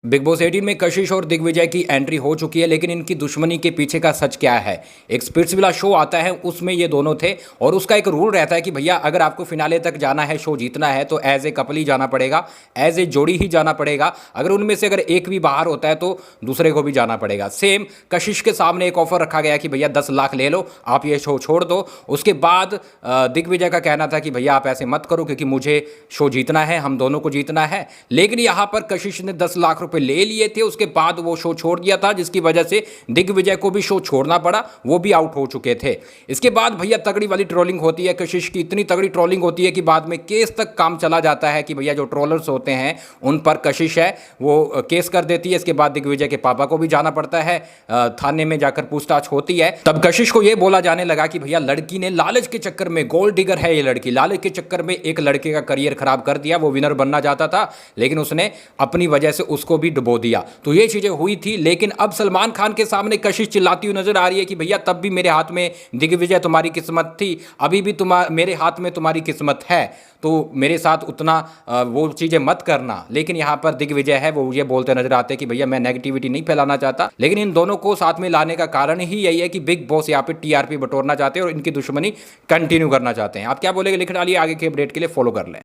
Big boss 18 में कशिश और दिग्विजय की एंट्री हो चुकी है, लेकिन इनकी दुश्मनी के पीछे का सच क्या है। एक स्पिट्सविला शो आता है, उसमें ये दोनों थे और उसका एक रूल रहता है कि भैया अगर आपको फिनाले तक जाना है, शो जीतना है, तो एज ए कपल ही जाना पड़ेगा, एज ए जोड़ी ही जाना पड़ेगा। अगर उनमें से अगर एक भी बाहर होता है तो दूसरे को भी जाना पड़ेगा। सेम कशिश के सामने एक ऑफर रखा गया कि भैया 10 लाख ले लो, आप ये शो छोड़ दो। उसके बाद दिग्विजय का कहना था कि भैया आप ऐसे मत करो क्योंकि मुझे शो जीतना है, हम दोनों को जीतना है। लेकिन यहां पर कशिश ने 10 लाख रुपए ले लिए थे, उसके बाद वो शो छोड़ दिया था, जिसकी वजह से दिग्विजय को भी शो छोड़ना पड़ा, वो भी आउट हो चुके थे। इसके बाद भैया तगड़ी वाली ट्रोलिंग होती है, कशिश की इतनी तगड़ी ट्रोलिंग होती है कि बाद में केस तक काम चला जाता है कि भैया जो ट्रोलर्स होते हैं उन पर कशिश है वो केस कर देती है। इसके बाद दिग्विजय के पापा को भी जाना पड़ता है, थाने में जाकर पूछताछ होती है। तब कशिश को यह बोला जाने लगा कि भैया लड़की ने लालच के चक्कर में, गोल्ड डिगर है ये लड़की, लालच के चक्कर में एक लड़के का करियर खराब कर दिया। वो विनर बनना चाहता था लेकिन उसने अपनी वजह से उसको भी डुबो दिया। तो ये चीजें हुई थी। लेकिन अब सलमान खान के सामने कशिश चिल्लाती हुई नजर आ रही है कि भैया तब भी मेरे हाथ में दिग्विजय तुम्हारी किस्मत थी, अभी भी मेरे हाथ में तुम्हारी किस्मत है, तो मेरे साथ उतना वो चीजें मत करना। लेकिन यहां पर दिग्विजय है वो ये बोलते नजर आते हैं कि भैया मैं नेगेटिविटी नहीं फैलाना चाहता। लेकिन इन दोनों को साथ में लाने का कारण ही यही है कि बिग बॉस यहाँ पे टीआरपी बटोरना चाहते हैं और इनकी दुश्मनी कंटिन्यू करना चाहते हैं। आप क्या बोलेंगे लिख डालिए, आगे के अपडेट के लिए फॉलो कर लें।